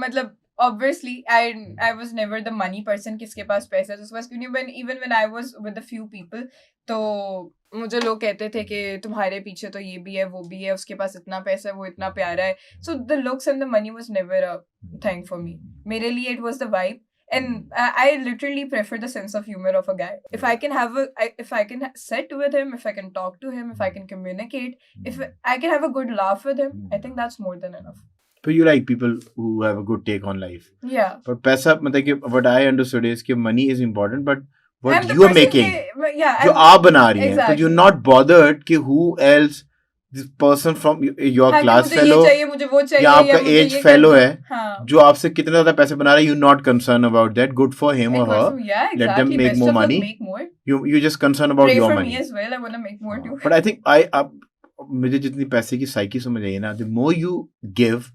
मतलब obviously I was never the money person किसके पास पैसा है उसके पास क्यों नहीं even when I was with a few people तो मुझे लोग कहते थे कि तुम्हारे पीछे तो ये भी है वो भी है उसके पास इतना पैसा है वो इतना प्यारा है so the looks and the money was never a thing for me मेरे लिए it was the vibe and I literally prefer the sense of humor of a guy if I can have if I can sit with him if I can talk to him if I can communicate if I can have a good laugh with him I think that's more than enough. So you like people who have a good take on life. Yeah. But पैसा मतलब कि what I understood is कि money is important, but what I'm you are making, जो आप बना रही हैं, exactly. but you're not bothered कि who else this person from your class fellow या आपका age fellow है, जो आपसे कितना ज़्यादा पैसे बना रहा है, you're not concerned about that. Good for him or her. Yeah, exactly. Let them make Best more of money. Make more. You just concerned about Pray your for money. Me as well. I want to make more too. But I think मुझे जितनी पैसे की psyche समझ आई है ना, the more you give,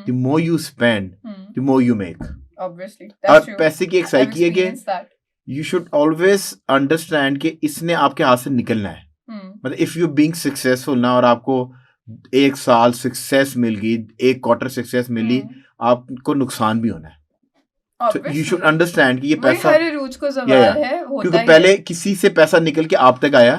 the more you spend, the more you make. Obviously, that's true. और पैसे की एक साइकी है कि you should always understand कि इसने आपके हाथ से निकलना है. मतलब if you being successful ना और आपको एक साल सक्सेस मिल गई, एक क्वार्टर सक्सेस मिली, आपको नुकसान भी होना है. So you should understand कि ये पैसा हर रोज को सवाल है, क्योंकि पहले किसी से पैसा निकल के आप तक आया.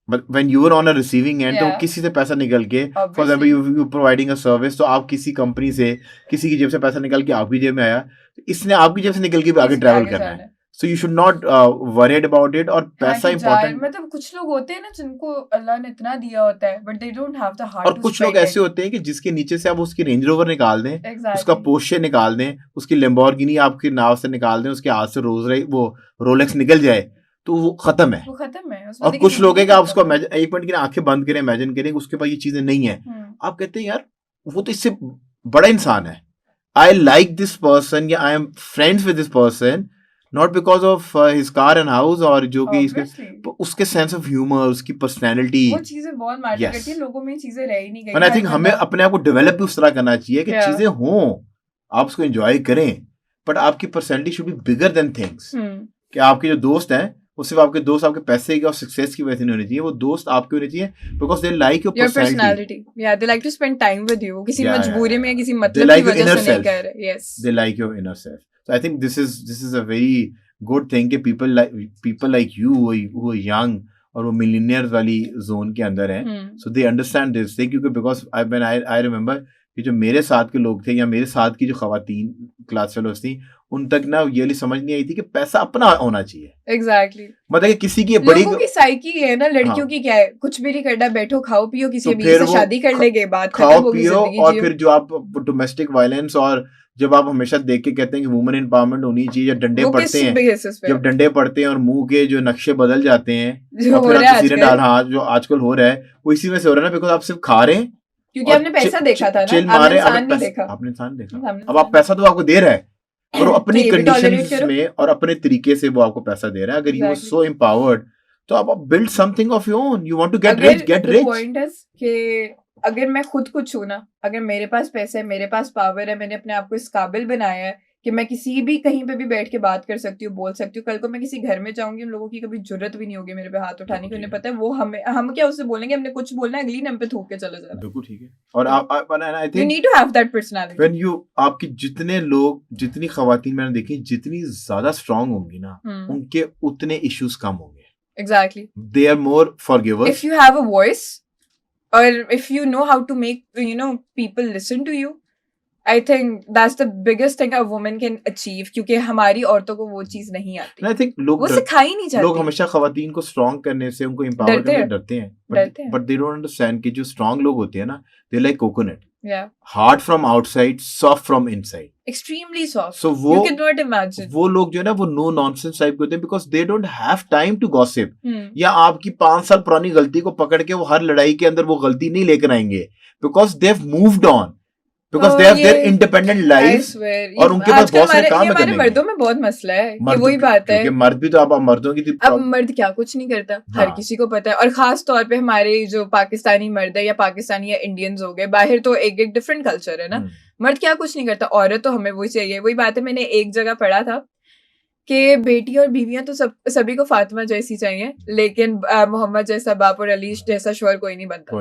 But when you were on a receiving end, तो किसी से पैसा निकल के, for example, you providing a service, तो आप किसी कंपनी से, किसी की जेब से पैसा निकल के आपकी जेब में आया, इसने आपकी जेब से निकल के भी आगे ट्रैवल करना है. So you should not worried about it. और पैसा important. मतलब कुछ लोग होते हैं ना जिनको अल्लाह ने इतना दिया होता है, but they don't have the heart. और कुछ लोग ऐसे होते हैं कि जिसके नीचे से आप उसकी रेंज रोवर निकाल दें, उसका पोर्शे निकाल दें, उसकी लैम्बोर्गिनी आपके नाव से निकाल दें, उसके हाथ से वो रोलेक्स निकल जाए, तो वो खत्म है. और कुछ लोग हैं कि आप उसको एक मिनट की आंखें बंद करें, इमेजिन करें उसके पास ये चीजें नहीं है, आप कहते हैं यार वो तो इससे बड़ा इंसान है. आई लाइक दिस पर्सन या I am friends with this person not because of his car and house और जो कि उसके सेंस ऑफ ह्यूमर, उसकी पर्सनैलिटी, वो चीजें बहुत मैटर करती है. लोगों में चीजें रह ही नहीं गई. एंड आई थिंक हमें अपने आप को डेवलप भी उस तरह करना चाहिए कि चीजें हों, आप उसको एंजॉय करें, बट आपकी personality should be bigger than things. कि आपके जो दोस्त हैं वो सिर्फ आपके दोस्त आपके पैसे की और सक्सेस की वजह से नहीं होने चाहिए, वो दोस्त आपके होने चाहिए because they like your personality. या they like to spend time with you. किसी मजबूरी में किसी मतलब की वजह से नहीं कर रहे. Yes, they like your inner self. So I think this is a very good thing कि people like you who are young और वो मिलियनियर्स वाली जोन के अंदर है, सो दे अंडरस्टैंड दिस थिंग. क्योंकि बिकॉज आई रिमेंबर कि जो मेरे साथ के लोग थे या मेरे साथ की जो खवातीन क्लास फेलोज थी, उन तक ना ये समझ नहीं आई थी कि पैसा अपना होना चाहिए. एग्जैक्टली. मतलब कि किसी की बड़ी लोगों की साइकी है ना, लड़कियों की क्या है, कुछ भी नहीं करना, बैठो खाओ पियो, किसी बीवी से शादी कर लेंगे, बात खत्म होगी, जिंदगी और फिर जो आप डोमेस्टिक वायलेंस और जब आप हमेशा देख के कहते हैं कि वुमेन एम्पावरमेंट होनी चाहिए, जब डंडे पड़ते हैं, जब डंडे पड़ते हैं और मुंह के जो नक्शे बदल जाते हैं, जो आजकल हो रहा है वो इसी में से हो रहा है ना, बिकॉज आप सिर्फ खा रहे हैं क्योंकि आपने पैसा देखा था ना, आपने इंसान नहीं देखा. अब आप पैसा तो आपको दे रहा है और अपनी कंडीशंस में और अपने तरीके से वो आपको पैसा दे रहा है. अगर यू आर सो एम्पावर्ड तो आप build something of your own. You want to get rich. Point is कि अगर मैं खुद कुछ हूं ना, अगर मेरे पास पैसा है, मेरे पास पावर है, मैंने अपने आप को इस काबिल बनाया है कि मैं किसी भी कहीं पे भी बैठ के बात कर सकती हूँ, बोल सकती हूँ. कल को मैं किसी घर में जाऊंगी, उन लोगों की कभी जरूरत भी नहीं होगी मेरे पे हाथ उठाने की. उन्हें पता है वो हम क्या उससे बोलेंगे, हमने कुछ बोलना है, अगली ने हम पे थूक के चले जाना. बिल्कुल ठीक है. और I think you need to have that personality. When you आपकी जितने लोग, जितनी खवातीन मैंने देखी, जितनी ज्यादा स्ट्रांग होंगी ना, उनके उतने इश्यूज कम होंगे. Exactly. They are more forgivers. If you have a voice or if you know how to make people listen to you, I think that's the biggest thing a woman can achieve. क्योंकि हमारी औरतों को वो चीज नहीं आती. I think लोग सिखाई नहीं जाती. लोग हमेशा खवातीन को स्ट्रांग करने से, उनको एम्पावर करने से डरते हैं. But they don't understand कि जो स्ट्रांग लोग होते हैं ना, they like coconut. Yeah. Hard from outside, soft from inside. Extremely soft. So वो, you cannot imagine. वो लोग जो है ना, वो no nonsense टाइप के होते हैं because they don't have time to gossip. या आपकी 5 साल पुरानी गलती को पकड़ के वो हर लड़ाई के अंदर वो गलती नहीं लेकर आएंगे because they've moved on. Because they have their independent lives और उनके पास बहुत सारे काम है करने के. मर्दों में बहुत मसला है कि वही बात है. मर्द भी तो आप मर्दों की अब मर्द क्या कुछ नहीं करता. हर किसी को पता है. और खास तौर पे हमारे जो पाकिस्तानी मर्द है या पाकिस्तानी या इंडियन्स हो गए, बाहर तो एक डिफरेंट कल्चर है ना. मर्द क्या कुछ नहीं करता, औरत तो हमें वही चाहिए. वही बात है, मैंने एक जगह पढ़ा था कि बेटी और बीवियां तो सभी को फातिमा जैसी चाहिए, लेकिन मोहम्मद जैसा बाप और अली जैसा शोहर कोई नहीं बनता.